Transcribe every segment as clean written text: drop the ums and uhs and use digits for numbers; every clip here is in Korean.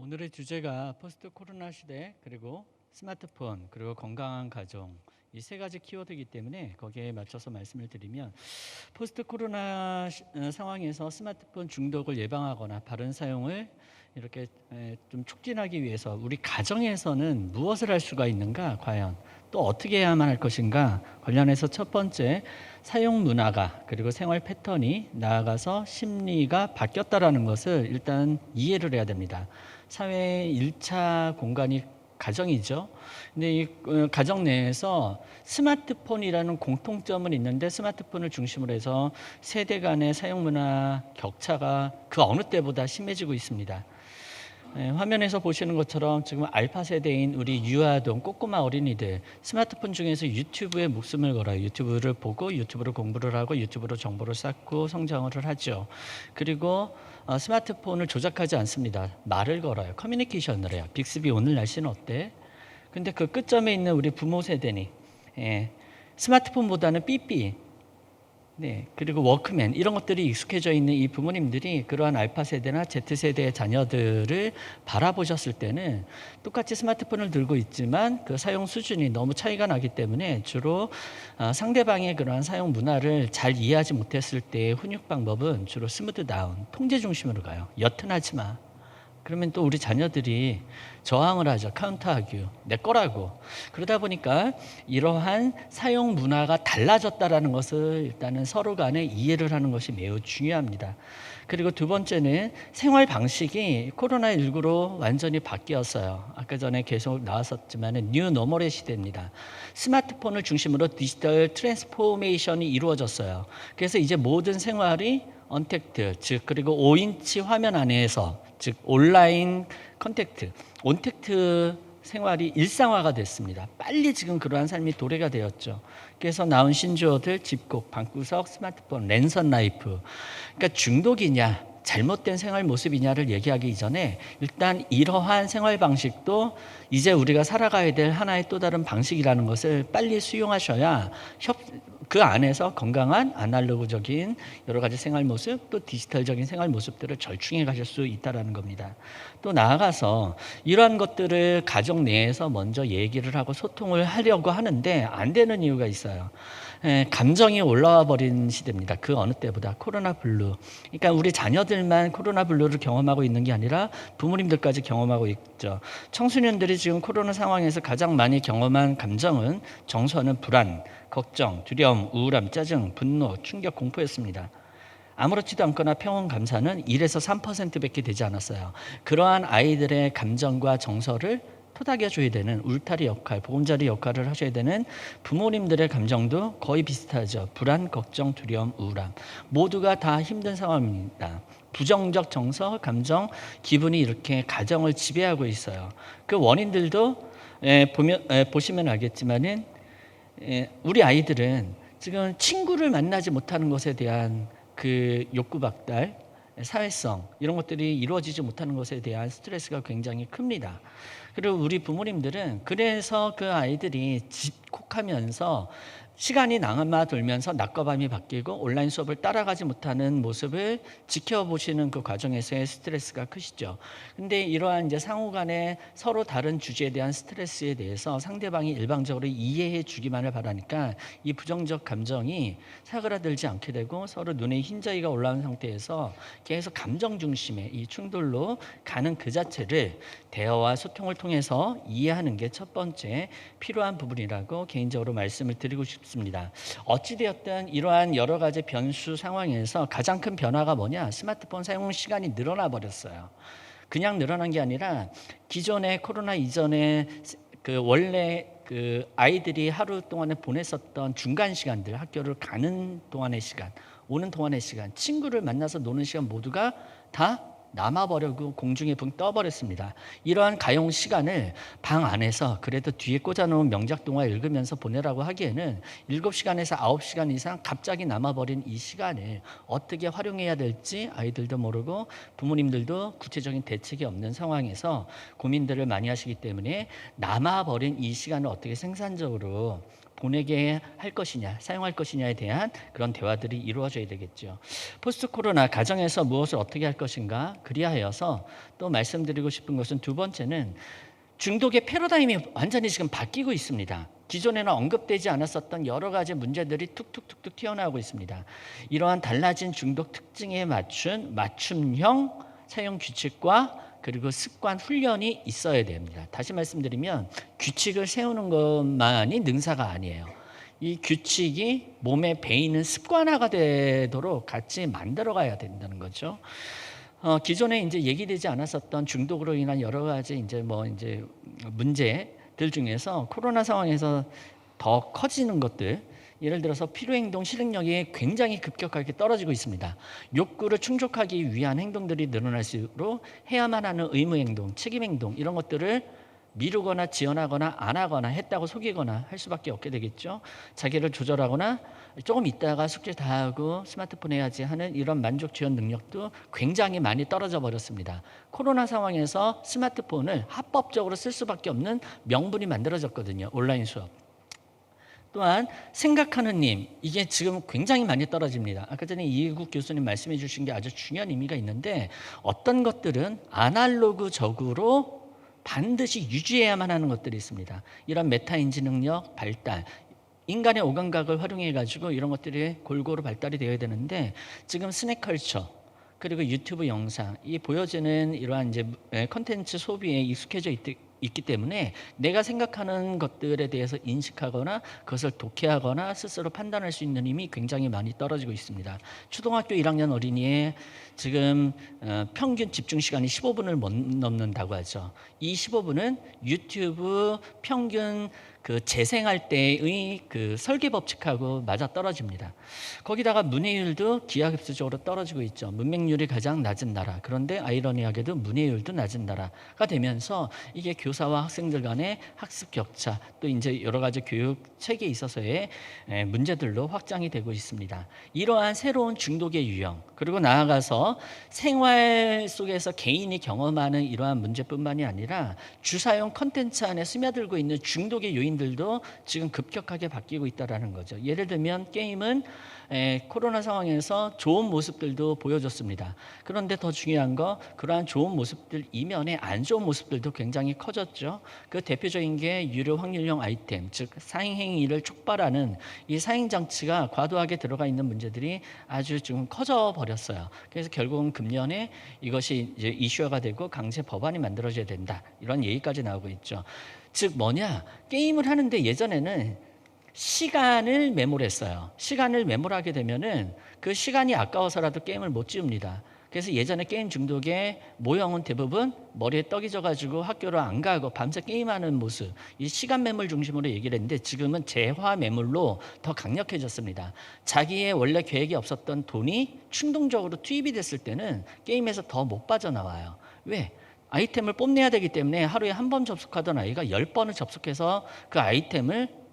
오늘의 주제가 포스트 코로나 시대 그리고 스마트폰 그리고 건강한 가정 이 세 가지 키워드이기 때문에 거기에 맞춰서 말씀을 드리면 포스트 코로나 상황에서 스마트폰 중독을 예방하거나 바른 사용을 이렇게 좀 촉진하기 위해서 우리 가정에서는 무엇을 할 수가 있는가, 과연 또 어떻게 해야만 할 것인가 관련해서 첫 번째, 사용 문화가 그리고 생활 패턴이 나아가서 심리가 바뀌었다라는 것을 일단 이해를 해야 됩니다. 사회의 1차 공간이 가정이죠. 근데 이 가정 내에서 스마트폰이라는 공통점은 있는데 스마트폰을 중심으로 해서 세대 간의 사용 문화 격차가 그 어느 때보다 심해지고 있습니다. 화면에서 보시는 것처럼 지금 알파 세대인 우리 유아동 꼬꼬마 어린이들 스마트폰 중에서 유튜브에 목숨을 걸어요. 유튜브를 보고 유튜브로 공부를 하고 유튜브로 정보를 쌓고 성장을 하죠. 그리고 스마트폰을 조작하지 않습니다. 말을 걸어요. 커뮤니케이션을 해요. 빅스비 오늘 날씨는 어때? 근데 그 끝점에 있는 우리 부모 세대니 스마트폰보다는 삐삐, 그리고 워크맨 이런 것들이 익숙해져 있는 이 부모님들이 그러한 알파 세대나 Z 세대의 자녀들을 바라보셨을 때는 똑같이 스마트폰을 들고 있지만 그 사용 수준이 너무 차이가 나기 때문에 주로 상대방의 그러한 사용 문화를 잘 이해하지 못했을 때의 훈육 방법은 주로 스무드 다운, 통제 중심으로 가요. 여튼하지 마. 그러면 또 우리 자녀들이 저항을 하죠. 카운터하기, 내 거라고. 그러다 보니까 이러한 사용 문화가 달라졌다라는 것을 일단은 서로 간에 이해를 하는 것이 매우 중요합니다. 그리고 두 번째는 생활 방식이 코로나19로 완전히 바뀌었어요. 아까 전에 계속 나왔었지만 뉴 노멀의 시대입니다. 스마트폰을 중심으로 디지털 트랜스포메이션이 이루어졌어요. 그래서 이제 모든 생활이 언택트, 즉 그리고 5인치 화면 안에서, 즉 온라인 컨택트, 온택트 생활이 일상화가 됐습니다. 빨리 지금 그러한 삶이 도래가 되었죠. 그래서 나온 신조어들, 집콕, 방구석, 스마트폰, 랜선 라이프. 그러니까 중독이냐, 잘못된 생활 모습이냐를 얘기하기 이전에 일단 이러한 생활 방식도 이제 우리가 살아가야 될 하나의 또 다른 방식이라는 것을 빨리 수용하셔야 그 안에서 건강한 아날로그적인 여러 가지 생활 모습, 또 디지털적인 생활 모습들을 절충해 가실 수 있다는 겁니다. 또 나아가서 이러한 것들을 가정 내에서 먼저 얘기를 하고 소통을 하려고 하는데 안 되는 이유가 있어요. 감정이 올라와 버린 시대입니다. 그 어느 때보다 코로나 블루. 그러니까 우리 자녀들만 코로나 블루를 경험하고 있는 게 아니라 부모님들까지 경험하고 있죠. 청소년들이 지금 코로나 상황에서 가장 많이 경험한 감정은 정서는 불안, 걱정, 두려움, 우울함, 짜증, 분노, 충격, 공포였습니다. 아무렇지도 않거나 평온 감사는 1에서 3%밖에 되지 않았어요. 그러한 아이들의 감정과 정서를 토닥여줘야 되는 울타리 역할, 보금자리 역할을 하셔야 되는 부모님들의 감정도 거의 비슷하죠. 불안, 걱정, 두려움, 우울함 모두가 다 힘든 상황입니다. 부정적 정서, 감정, 기분이 이렇게 가정을 지배하고 있어요. 그 원인들도 보시면 알겠지만은 우리 아이들은 지금 친구를 만나지 못하는 것에 대한 그 욕구 박달, 사회성 이런 것들이 이루어지지 못하는 것에 대한 스트레스가 굉장히 큽니다. 그리고 우리 부모님들은 그래서 그 아이들이 집콕하면서 시간이 남아돌면서 낮과 밤이 바뀌고 온라인 수업을 따라가지 못하는 모습을 지켜보시는 그 과정에서의 스트레스가 크시죠. 근데 이러한 이제 상호 간에 서로 다른 주제에 대한 스트레스에 대해서 상대방이 일방적으로 이해해 주기만을 바라니까 이 부정적 감정이 사그라들지 않게 되고 서로 눈에 흰자위가 올라온 상태에서 계속 감정 중심의 이 충돌로 가는 그 자체를 대화와 소통을 통해서 이해하는 게 첫 번째 필요한 부분이라고 개인적으로 말씀을 드리고 싶습니다. 어찌되었든 이러한 여러 가지 변수 상황에서 가장 큰 변화가 뭐냐? 스마트폰 사용 시간이 늘어나 버렸어요. 그냥 늘어난 게 아니라 기존의 코로나 이전에 그 원래 그 아이들이 하루 동안에 보냈었던 중간 시간들, 학교를 가는 동안의 시간, 오는 동안의 시간, 친구를 만나서 노는 시간 모두가 다 남아버리고 공중에 붕 떠버렸습니다. 이러한 가용 시간을 방 안에서 그래도 뒤에 꽂아놓은 명작동화 읽으면서 보내라고 하기에는 7시간에서 9시간 이상 갑자기 남아버린 이 시간을 어떻게 활용해야 될지 아이들도 모르고 부모님들도 구체적인 대책이 없는 상황에서 고민들을 많이 하시기 때문에 남아버린 이 시간을 어떻게 생산적으로 보내게 할 것이냐, 사용할 것이냐에 대한 그런 대화들이 이루어져야 되겠죠. 포스트 코로나 가정에서 무엇을 어떻게 할 것인가, 그리하여서 또 말씀드리고 싶은 것은 두 번째는 중독의 패러다임이 완전히 지금 바뀌고 있습니다. 기존에는 언급되지 않았었던 여러 가지 문제들이 툭툭툭툭 튀어나오고 있습니다. 이러한 달라진 중독 특징에 맞춘 맞춤형 사용 규칙과 그리고 습관 훈련이 있어야 됩니다. 다시 말씀드리면 규칙을 세우는 것만이 능사가 아니에요. 이 규칙이 몸에 배이는 습관화가 되도록 같이 만들어가야 된다는 거죠. 기존에 이제 얘기되지 않았었던 중독으로 인한 여러 가지 이제 문제들 중에서 코로나 상황에서 더 커지는 것들, 예를 들어서 필요행동 실행력이 굉장히 급격하게 떨어지고 있습니다. 욕구를 충족하기 위한 행동들이 늘어날수록 해야만 하는 의무행동, 책임행동 이런 것들을 미루거나 지연하거나 안 하거나 했다고 속이거나 할 수밖에 없게 되겠죠. 자기를 조절하거나 조금 있다가 숙제 다 하고 스마트폰 해야지 하는 이런 만족 지연 능력도 굉장히 많이 떨어져 버렸습니다. 코로나 상황에서 스마트폰을 합법적으로 쓸 수밖에 없는 명분이 만들어졌거든요. 온라인 수업. 또한 생각하는 님, 이게 지금 굉장히 많이 떨어집니다. 아까 전에 이국 교수님 말씀해 주신 게 아주 중요한 의미가 있는데, 어떤 것들은 아날로그적으로 반드시 유지해야만 하는 것들이 있습니다. 이런 메타인지 능력 발달, 인간의 오감각을 활용해 가지고 이런 것들이 골고루 발달이 되어야 되는데, 지금 스낵컬처 그리고 유튜브 영상, 이 보여지는 이러한 이제 콘텐츠 소비에 익숙해져 있기 때문에 내가 생각하는 것들에 대해서 인식하거나 그것을 독해하거나 스스로 판단할 수 있는 힘이 굉장히 많이 떨어지고 있습니다. 초등학교 1학년 어린이의 지금 평균 집중 시간이 15분을 못 넘는다고 하죠. 이 15분은 유튜브 평균 그 재생할 때의 그 설계 법칙하고 맞아 떨어집니다. 거기다가 문해율도 기하급수적으로 떨어지고 있죠. 문맹률이 가장 낮은 나라. 그런데 아이러니하게도 문해율도 낮은 나라가 되면서 이게 교사와 학생들 간의 학습 격차, 또 이제 여러 가지 교육 체계에 있어서의 문제들로 확장이 되고 있습니다. 이러한 새로운 중독의 유형, 그리고 나아가서 생활 속에서 개인이 경험하는 이러한 문제뿐만이 아니라 주사용 콘텐츠 안에 스며들고 있는 중독의 요인들도 지금 급격하게 바뀌고 있다는 거죠. 예를 들면 게임은 코로나 상황에서 좋은 모습들도 보여줬습니다. 그런데 더 중요한 거, 그러한 좋은 모습들 이면에 안 좋은 모습들도 굉장히 커졌죠. 그 대표적인 게 유료 확률형 아이템, 즉 사행행위를 촉발하는 이 사행장치가 과도하게 들어가 있는 문제들이 아주 좀 커져 버렸어요. 그래서 결국은 금년에 이것이 이제 이슈화가 되고 강제 법안이 만들어져야 된다, 이런 얘기까지 나오고 있죠. 즉 뭐냐, 게임을 하는데 예전에는 시간을 매몰했어요. 시간을 매몰하게 되면은 그 시간이 아까워서라도 게임을 못 지웁니다. 그래서 예전에 게임 중독의 모형은 대부분 머리에 떡이 져가지고 학교를 안 가고 밤새 게임하는 모습, 이 시간 매몰 중심으로 얘기를 했는데, 지금은 재화 매몰로 더 강력해졌습니다. 자기의 원래 계획이 없었던 돈이 충동적으로 투입이 됐을 때는 게임에서 더 못 빠져나와요. 왜? 아이템을 뽐내야 되기 때문에 하루에 한 번 접속하던 아이가 10번을 접속해서 그 아이템을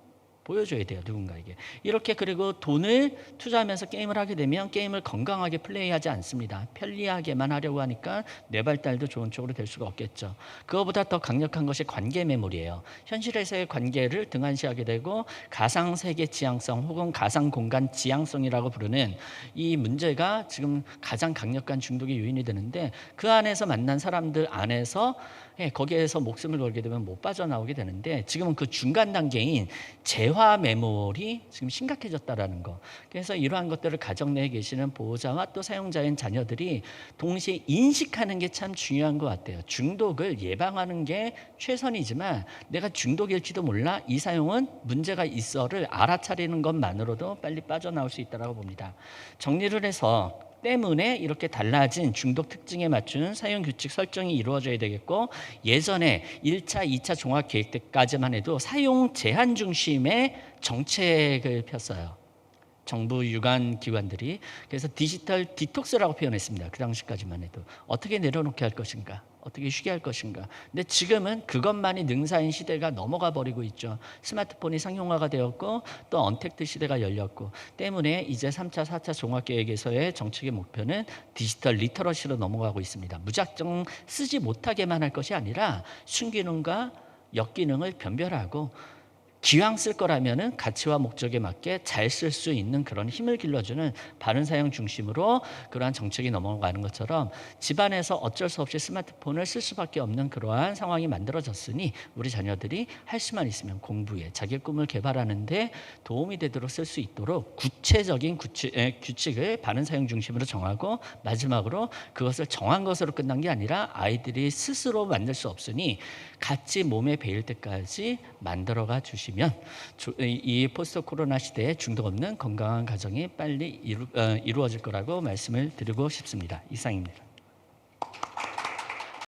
보여줘야 돼요, 누군가에게. 이렇게 그리고 돈을 투자하면서 게임을 하게 되면 게임을 건강하게 플레이하지 않습니다. 편리하게만 하려고 하니까 뇌 발달도 좋은 쪽으로 될 수가 없겠죠. 그거보다 더 강력한 것이 관계 매몰이에요. 현실에서의 관계를 등한시하게 되고 가상세계 지향성 혹은 가상공간 지향성이라고 부르는 이 문제가 지금 가장 강력한 중독의 요인이 되는데, 그 안에서 만난 사람들 안에서 거기에서 목숨을 걸게 되면 못 빠져나오게 되는데, 지금은 그 중간 단계인 재화 매몰이 지금 심각해졌다라는 거. 그래서 이러한 것들을 가정 내에 계시는 보호자와 또 사용자인 자녀들이 동시에 인식하는 게 참 중요한 것 같아요. 중독을 예방하는 게 최선이지만 내가 중독일지도 몰라, 이 사용은 문제가 있어를 알아차리는 것만으로도 빨리 빠져나올 수 있다고 봅니다. 정리를 해서 때문에 이렇게 달라진 중독 특징에 맞춘 사용 규칙 설정이 이루어져야 되겠고, 예전에 1차, 2차 종합 계획 때까지만 해도 사용 제한 중심의 정책을 폈어요. 정부 유관 기관들이. 그래서 디지털 디톡스라고 표현했습니다. 그 당시까지만 해도. 어떻게 내려놓게 할 것인가, 어떻게 쉬게 할 것인가. 근데 지금은 그것만이 능사인 시대가 넘어가 버리고 있죠. 스마트폰이 상용화가 되었고 또 언택트 시대가 열렸고, 때문에 이제 3차, 4차 종합계획에서의 정책의 목표는 디지털 리터러시로 넘어가고 있습니다. 무작정 쓰지 못하게만 할 것이 아니라 순기능과 역기능을 변별하고 기왕 쓸 거라면은 가치와 목적에 맞게 잘 쓸 수 있는 그런 힘을 길러주는 바른 사용 중심으로 그러한 정책이 넘어가는 것처럼 집안에서 어쩔 수 없이 스마트폰을 쓸 수밖에 없는 그러한 상황이 만들어졌으니 우리 자녀들이 할 수만 있으면 공부에 자기 꿈을 개발하는데 도움이 되도록 쓸 수 있도록 구체적인 규칙을 바른 사용 중심으로 정하고, 마지막으로 그것을 정한 것으로 끝난 게 아니라 아이들이 스스로 만들 수 없으니 같이 몸에 배일 때까지 만들어가 주시면 이 포스트 코로나 시대에 중독 없는 건강한 가정이 빨리 이루어질 거라고 말씀을 드리고 싶습니다. 이상입니다.